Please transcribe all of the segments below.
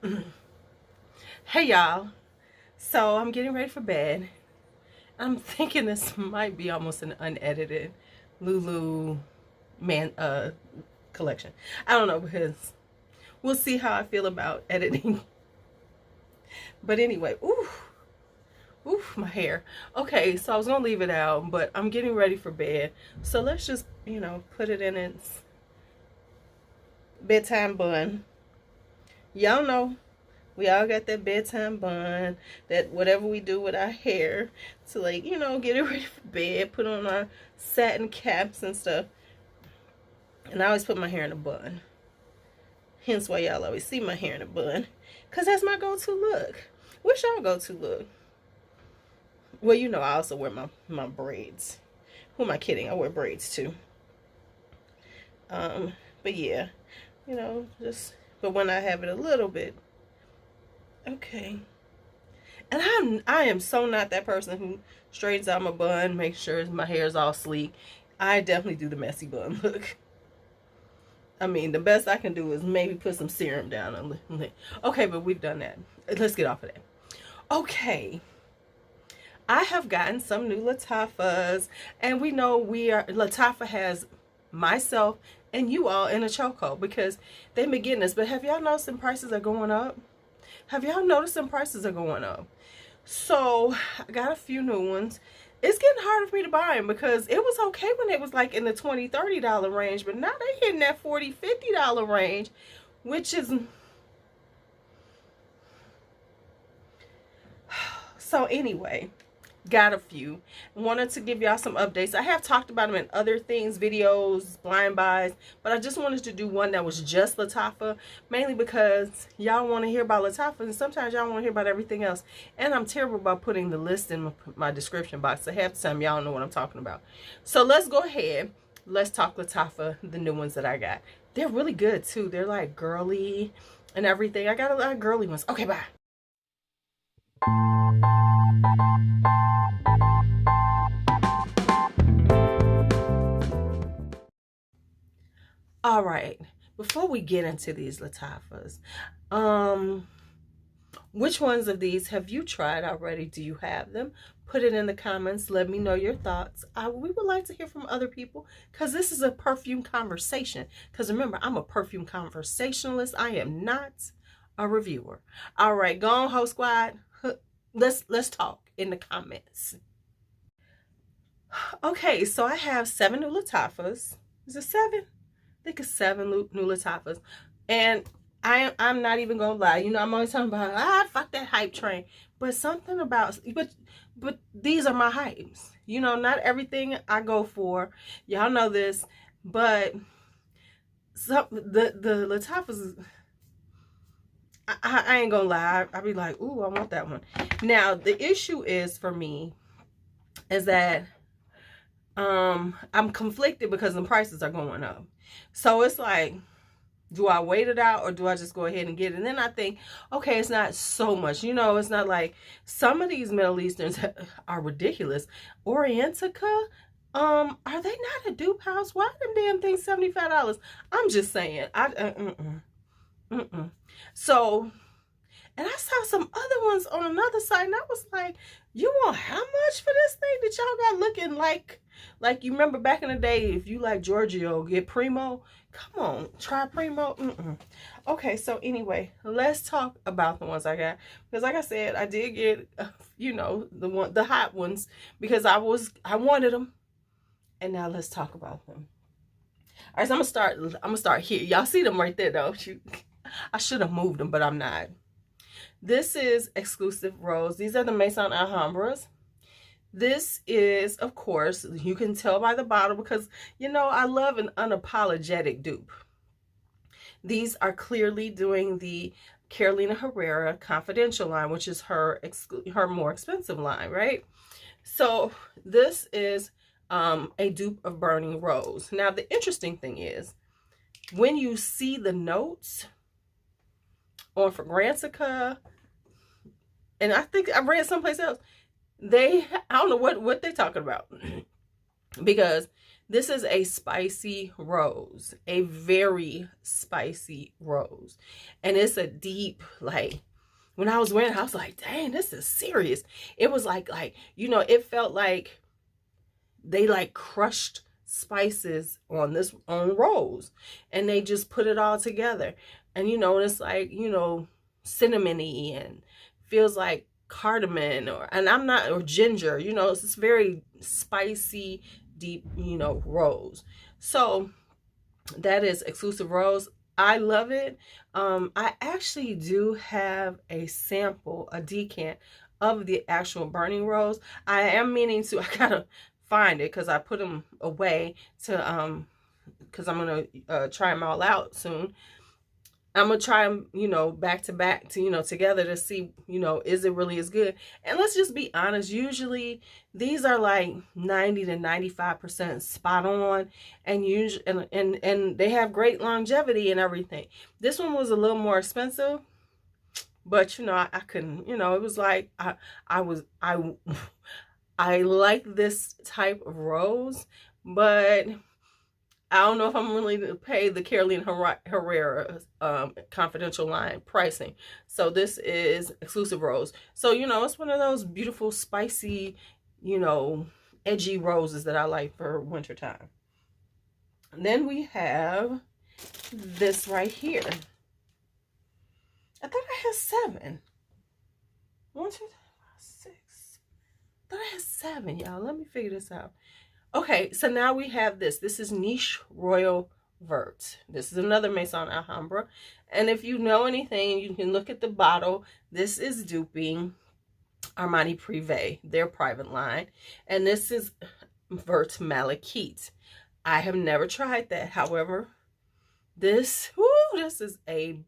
Hey y'all, so I'm getting ready for bed. I'm thinking this might be almost an unedited LuuLuu man collection. I don't know, because we'll see how I feel about editing. But anyway, oof, my hair. Okay, so I was gonna leave it out, but I'm getting ready for bed. So let's just, put it in its bedtime bun. Y'all know we all got that bedtime bun, that whatever we do with our hair to, like, get it ready for bed, put on our satin caps and stuff. And I always put my hair in a bun. Hence why y'all always see my hair in a bun. Because that's my go-to look. What's y'all go-to look? Well, I also wear my braids. Who am I kidding? I wear braids too. But yeah, but when I have it a little bit. Okay. And I am so not that person who straightens out my bun, makes sure my hair is all sleek. I definitely do the messy bun look. I mean, the best I can do is maybe put some serum down on it. Okay, but we've done that. Let's get off of that. Okay. I have gotten some new Lattafas, and we know Lattafa has myself and you all in a chokehold because they've been getting us. But have y'all noticed some prices are going up? Have y'all noticed some prices are going up? So I got a few new ones. It's getting harder for me to buy them because it was okay when it was like in the $20, $30 range, but now they're hitting that $40, $50 range, which is... So anyway, got a few. Wanted to give y'all some updates. I have talked about them in other things, videos, blind buys, but I just wanted to do one that was just Lattafa, mainly because y'all want to hear about Lattafa, and sometimes y'all want to hear about everything else. And I'm terrible about putting the list in my description box, so half the time y'all know what I'm talking about. So let's go ahead. Let's talk Lattafa, the new ones that I got. They're really good too. They're like girly and everything. I got a lot of girly ones. Okay, bye. All right, before we get into these Lattafas, which ones of these have you tried already? Do you have them? Put it in the comments. Let me know your thoughts. We would like to hear from other people because this is a perfume conversation. Because remember, I'm a perfume conversationalist. I am not a reviewer. All right, go on, Ho Squad. Let's talk in the comments. Okay, so I have 7 new Lattafas. Is it 7? I think it's 7 new Lattafas. And I'm not even gonna lie. I'm always talking about, fuck that hype train. But something about, but these are my hypes. Not everything I go for. Y'all know this. But the Lattafas, I ain't gonna lie. I'll be like, ooh, I want that one. Now, the issue is for me is that I'm conflicted because the prices are going up. So it's like, do I wait it out or do I just go ahead and get it? And then I think, okay, it's not so much. It's not like some of these Middle Easterns are ridiculous. Orientica, are they not a dupe house? Why are them damn things $75? I'm just saying. So, and I saw some other ones on another site, and I was like, you want how much for this thing that y'all got looking like you remember back in the day, if you like Giorgio, get Primo. Come on, try Primo. Okay, so anyway, let's talk about the ones I got. Because like I said, I did get, the hot ones because I wanted them. And now let's talk about them. All right, so I'm gonna start here. Y'all see them right there, though. I should have moved them, but I'm not. This is Exclusive Rose. These are the Maison Alhambras. This is, of course, you can tell by the bottle because, I love an unapologetic dupe. These are clearly doing the Carolina Herrera Confidential line, which is her more expensive line, right? So this is a dupe of Burning Rose. Now, the interesting thing is when you see the notes on Fragrantica, and I think I read someplace else, I don't know what they're talking about because This is a spicy rose, a very spicy rose. And it's a deep, like, when I was wearing it, I was like, dang, this is serious. It was like, you know, it felt like they like crushed spices on rose, and they just put it all together. And, you know, it's like, you know, cinnamony and feels like cardamom or ginger, you know, it's very spicy, deep, you know, rose. So that is exclusive rose. I love it. I actually do have a sample, a decant of the actual burning rose. I am meaning to, I gotta find it because I put them away to, because I'm gonna try them all out soon. I'm gonna try them, you know, back to back to, you know, together to see, you know, is it really as good? And let's just be honest, usually these are like 90 to 95% spot on, and usually and they have great longevity and everything. This one was a little more expensive, but you know, I couldn't, you know, it was like I like this type of rose, but I don't know if I'm willing to pay the Carolina Herrera confidential line pricing. So this is exclusive rose. So, you know, it's one of those beautiful, spicy, you know, edgy roses that I like for wintertime. And then we have this right here. I thought I had 7. 1, 2, 3, 4, 6. I thought I had 7, y'all. Let me figure this out. Okay, so now we have this. This is Niche Royal Vert. This is another Maison Alhambra. And if you know anything, you can look at the bottle. This is duping Armani Privé, their private line. And this is Vert Malachite. I have never tried that. However, this is a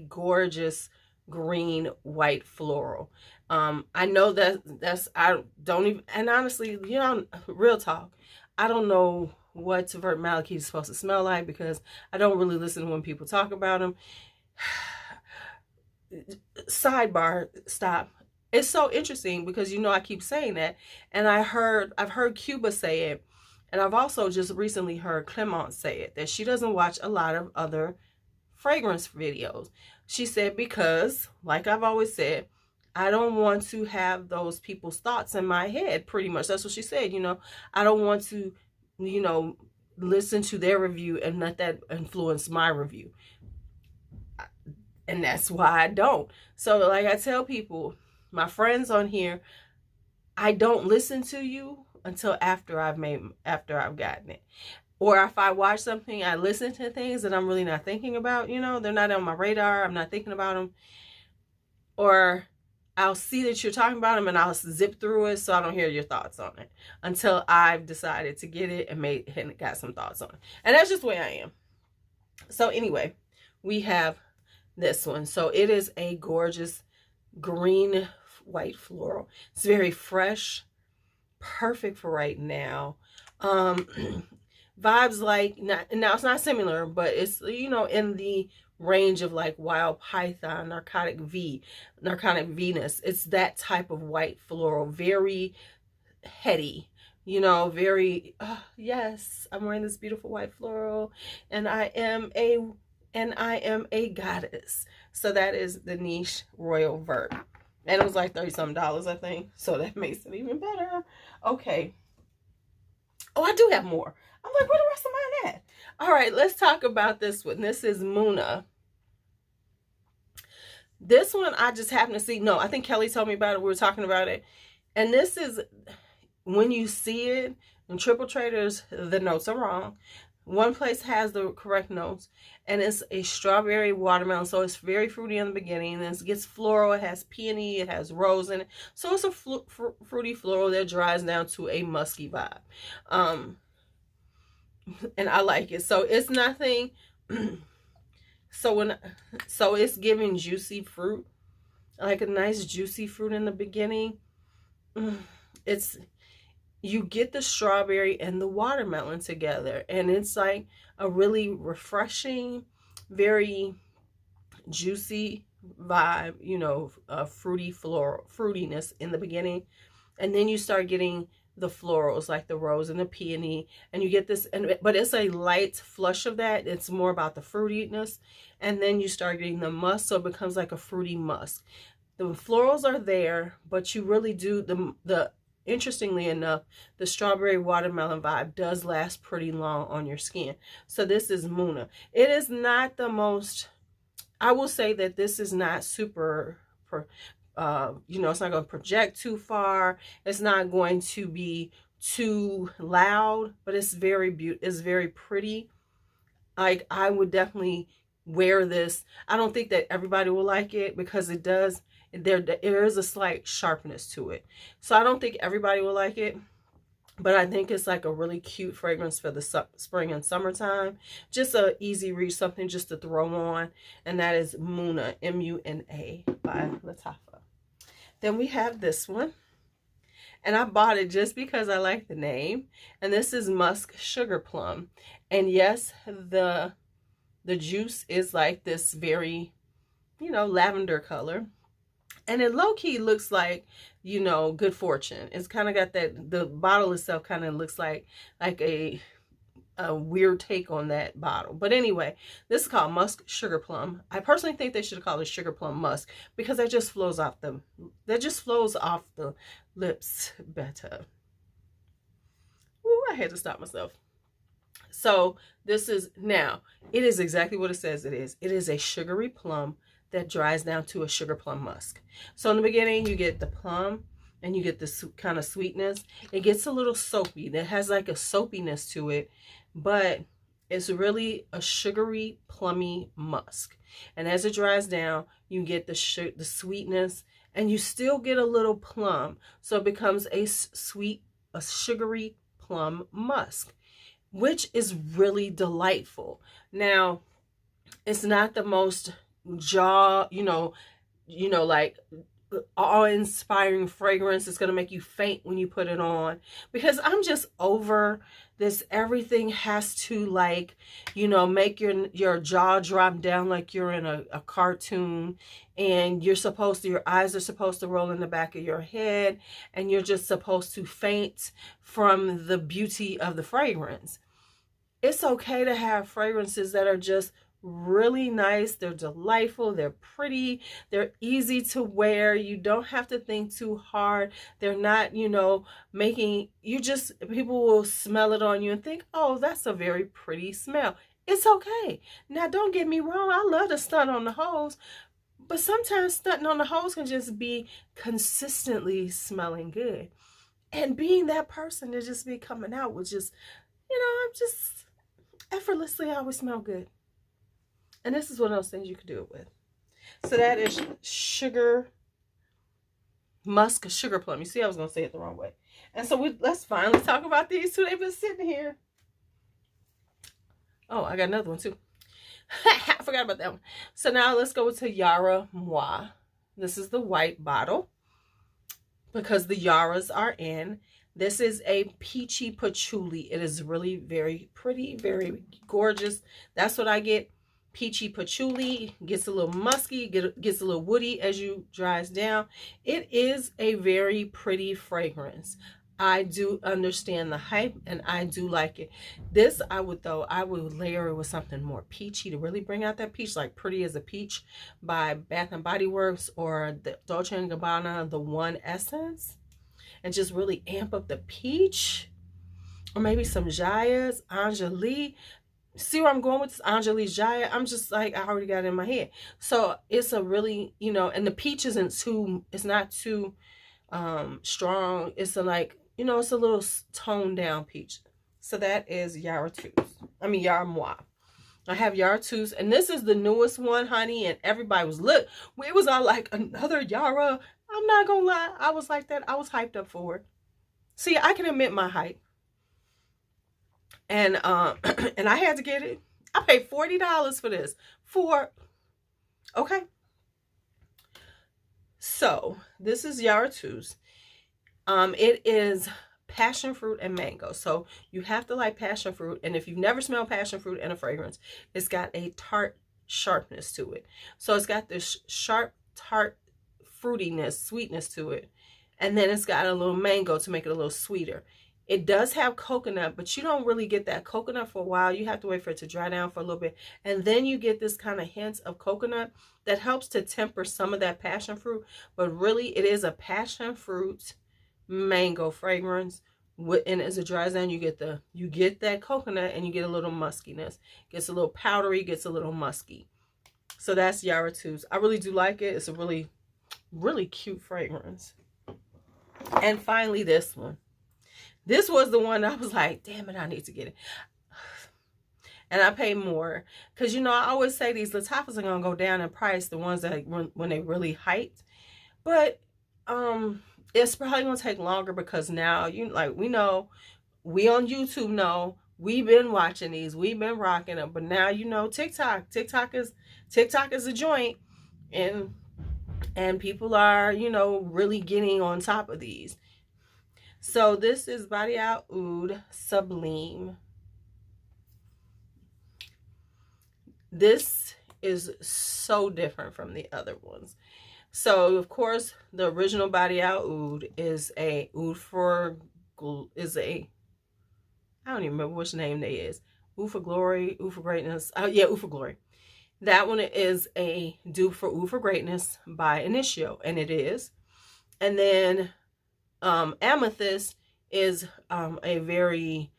gorgeous green white floral. I know that's I don't even, and honestly, you know, real talk, I don't know what Vert Malachite is supposed to smell like because I don't really listen when people talk about them. Sidebar, stop. It's so interesting because, you know, I keep saying that, and I've heard Cuba say it, and I've also just recently heard Clemence say it, that she doesn't watch a lot of other fragrance videos. She said, because, like I've always said, I don't want to have those people's thoughts in my head, pretty much. That's what she said, you know. I don't want to, you know, listen to their review and let that influence my review. And that's why I don't. So, like I tell people, my friends on here, I don't listen to you until after I've gotten it. Or if I watch something, I listen to things that I'm really not thinking about, you know, they're not on my radar, I'm not thinking about them. Or I'll see that you're talking about them and I'll zip through it so I don't hear your thoughts on it until I've decided to get it and got some thoughts on it. And that's just the way I am. So anyway, we have this one. So it is a gorgeous green white floral. It's very fresh, perfect for right now. Vibes like, now it's not similar, but it's, you know, in the range of like Wild Python, Narcotic Venus. It's that type of white floral, very heady, you know, very, yes, I'm wearing this beautiful white floral, and I am a goddess. So that is the Niche Royal Vert. And it was like $30-something, I think. So that makes it even better. Okay. Oh, I do have more. I'm like, where the rest of mine at? All right, let's talk about this one. This is Muna. This one I just happened to see. No, I think Kelly told me about it. We were talking about it. And this is, when you see it in Triple Traders, the notes are wrong. One place has the correct notes, and it's a strawberry watermelon. So it's very fruity in the beginning. Then it gets floral. It has peony. It has rose in it. So it's a fruity floral that dries down to a musky vibe. And I like it. So it's nothing. So it's giving juicy fruit, like a nice juicy fruit in the beginning. You get the strawberry and the watermelon together, and it's like a really refreshing, very juicy vibe, you know, fruity floral fruitiness in the beginning, and then you start getting the florals like the rose and the peony, and you get this, but it's a light flush of that. It's more about the fruitiness, and then you start getting the musk, so it becomes like a fruity musk. The florals are there, but you really do the interestingly enough, the strawberry watermelon vibe does last pretty long on your skin. So this is Muna. It is not the most, I will say that this is not super, you know, it's not going to project too far. It's not going to be too loud, but it's very beautiful. It's very pretty. Like, I would definitely wear this. I don't think that everybody will like it because it does, there is a slight sharpness to it. So I don't think everybody will like it, but I think it's like a really cute fragrance for the spring and summertime. Just a easy reach, something just to throw on. And that is Muna, M-U-N-A by Lattafa. Then we have this one. And I bought it just because I like the name. And this is Musk Sugar Plum. And yes, the juice is like this very, you know, lavender color. And it low-key looks like, you know, good fortune. It's kind of got that, the bottle itself kind of looks like a weird take on that bottle. But anyway, this is called Musk Sugar Plum. I personally think they should have called it Sugar Plum Musk because that just flows off the lips better. Ooh, I had to stop myself. So this is, now, it is exactly what it says it is. It is a sugary plum that dries down to a sugar plum musk. So in the beginning, you get the plum and you get this kind of sweetness. It gets a little soapy. That has like a soapiness to it, but it's really a sugary, plummy musk. And as it dries down, you get the sweetness, and you still get a little plum. So it becomes a sugary plum musk, which is really delightful. Now, it's not the most like awe-inspiring fragrance. It's going to make you faint when you put it on, because I'm just over this. Everything has to, like, you know, make your jaw drop down like you're in a cartoon, and your eyes are supposed to roll in the back of your head, and you're just supposed to faint from the beauty of the fragrance. It's okay to have fragrances that are just really nice. They're delightful. They're pretty. They're easy to wear. You don't have to think too hard. They're not, you know, people will smell it on you and think, oh, that's a very pretty smell. It's okay. Now, don't get me wrong. I love to stunt on the hose, but sometimes stunting on the hose can just be consistently smelling good. And being that person to just be coming out with just, you know, I'm just effortlessly, I always smell good. And this is one of those things you could do it with. So that is Musk Sugar Plum. You see, I was going to say it the wrong way. And so let's finally talk about these two. They've been sitting here. Oh, I got another one too. I forgot about that one. So now let's go to Yara Moi. This is the white bottle because the Yaras are in. This is a peachy patchouli. It is really very pretty, very gorgeous. That's what I get. Peachy patchouli, gets a little musky, gets a little woody as you dries down. It is a very pretty fragrance. I do understand the hype, and I do like it. This I would layer it with something more peachy to really bring out that peach, like Pretty as a Peach by Bath and Body Works, or the Dolce & Gabbana The One Essence, and just really amp up the peach. Or maybe some Jaya's Angelique. See where I'm going with this? Angelique Jaya. I'm just like, I already got it in my head. So it's a really, you know, and the peach it's not too strong. It's you know, it's a little toned down peach. So that is Yara Moi. I have Yara Twos, and this is the newest one, honey, and everybody was, look, it was all like, another Yara. I'm not gonna lie, I was like that. I was hyped up for it. See, I can admit my hype. And and I had to get it. I paid $40 for this. Okay. So this is Yara Twos. It is passion fruit and mango. So you have to like passion fruit. And if you've never smelled passion fruit in a fragrance, it's got a tart sharpness to it. So it's got this sharp, tart fruitiness, sweetness to it. And then it's got a little mango to make it a little sweeter. It does have coconut, but you don't really get that coconut for a while. You have to wait for it to dry down for a little bit. And then you get this kind of hint of coconut that helps to temper some of that passion fruit. But really, it is a passion fruit mango fragrance. And as it dries down, you get that coconut, and you get a little muskiness. Gets a little powdery, gets a little musky. So that's Yara 2's. I really do like it. It's a really, really cute fragrance. And finally, this one. This was the one I was like, damn it, I need to get it. And I pay more. Because, you know, I always say these Lattafas are going to go down in price, the ones that when they really hyped. But it's probably going to take longer because now, we know, we on YouTube know, we've been watching these, we've been rocking them. But now, you know, TikTok is a joint. And people are, you know, really getting on top of these. So this is Body Out Oud Sublime. This is so different from the other ones. So of course, the original Body Out Oud is a Oud for I don't even remember which name they is. Oud for Glory, Oud for Greatness. Yeah, Oud for Glory. That one is a dupe for Oud for Greatness by Initio, and it is. And then Amethyst is a very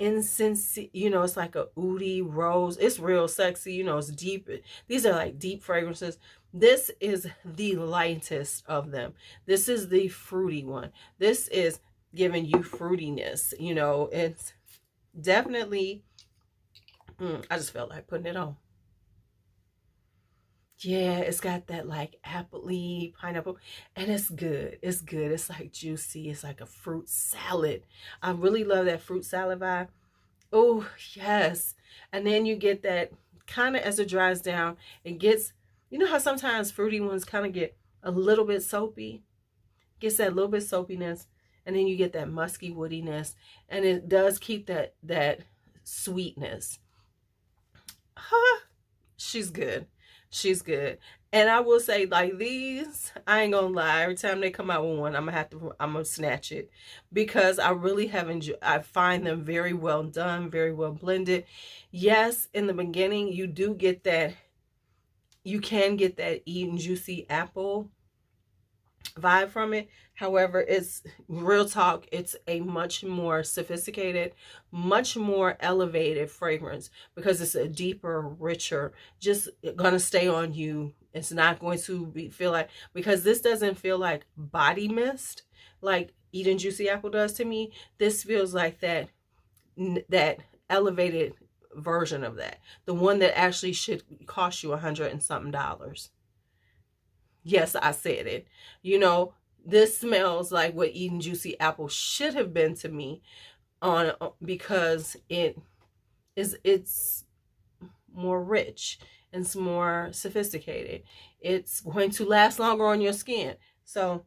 incense, you know, it's like a oudy rose. It's real sexy, you know, it's deep. These are like deep fragrances. This is the lightest of them. This is the fruity one. This is giving you fruitiness, you know. It's definitely I just felt like putting it on. Yeah, it's got that like appley, pineapple, and it's good. It's good. It's like juicy. It's like a fruit salad. I really love that fruit salad vibe. Oh, yes. And then you get that kind of, as it dries down, it gets, you know how sometimes fruity ones kind of get a little bit soapy? Gets that little bit soapiness, and then you get that musky woodiness, and it does keep that sweetness. She's good. She's good. And I will say, like, these, I ain't gonna lie, every time they come out with one, I'm gonna snatch it, because I really have enjoyed. I find them very well done, very well blended. Yes, in the beginning you do get that, you can get that eaten juicy apple vibe from it. However, it's real talk, it's a much more sophisticated, much more elevated fragrance, because it's a deeper, richer, just gonna stay on you. It's not going to feel like, because this doesn't feel like body mist like eating juicy apple does to me. This feels like that elevated version of that, the one that actually should cost you $100 and something. Yes, I said it. You know, this smells like what eating juicy apple should have been to me, because it's more rich, it's more sophisticated. It's going to last longer on your skin. So,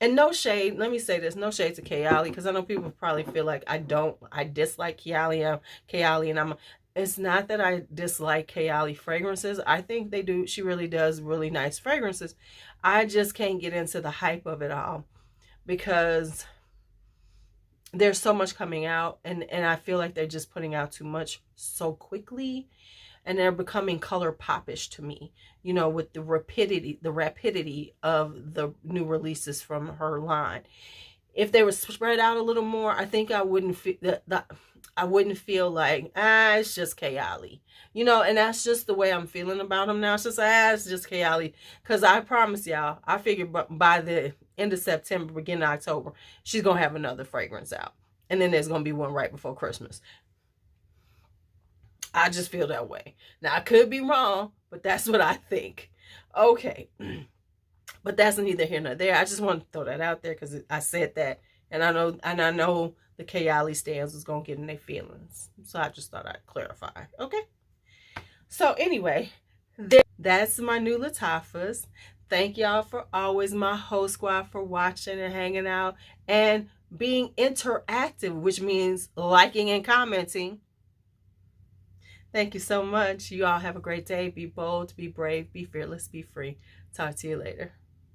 and no shade, let me say this, no shade to Caillouet, because I know people probably feel like I dislike Caillouet, and it's not that I dislike Caillouet fragrances. I think they do. She really does really nice fragrances. I just can't get into the hype of it all, because there's so much coming out, and I feel like they're just putting out too much so quickly, and they're becoming color popish to me, you know, with the rapidity of the new releases from her line. If they were spread out a little more, I think I wouldn't feel I wouldn't feel like, it's just Caillouet, you know. And that's just the way I'm feeling about them now. It's just, it's just Caillouet. Because I promise y'all, I figure by the end of September, beginning of October, she's going to have another fragrance out. And then there's going to be one right before Christmas. I just feel that way. Now, I could be wrong, but that's what I think. Okay. But that's neither here nor there. I just want to throw that out there, because I said that. And I know the Caillouet stands was going to get in their feelings. So I just thought I'd clarify. Okay. So anyway, that's my new Lattafas. Thank y'all for always, my whole squad, for watching and hanging out and being interactive, which means liking and commenting. Thank you so much. You all have a great day. Be bold, be brave, be fearless, be free. Talk to you later.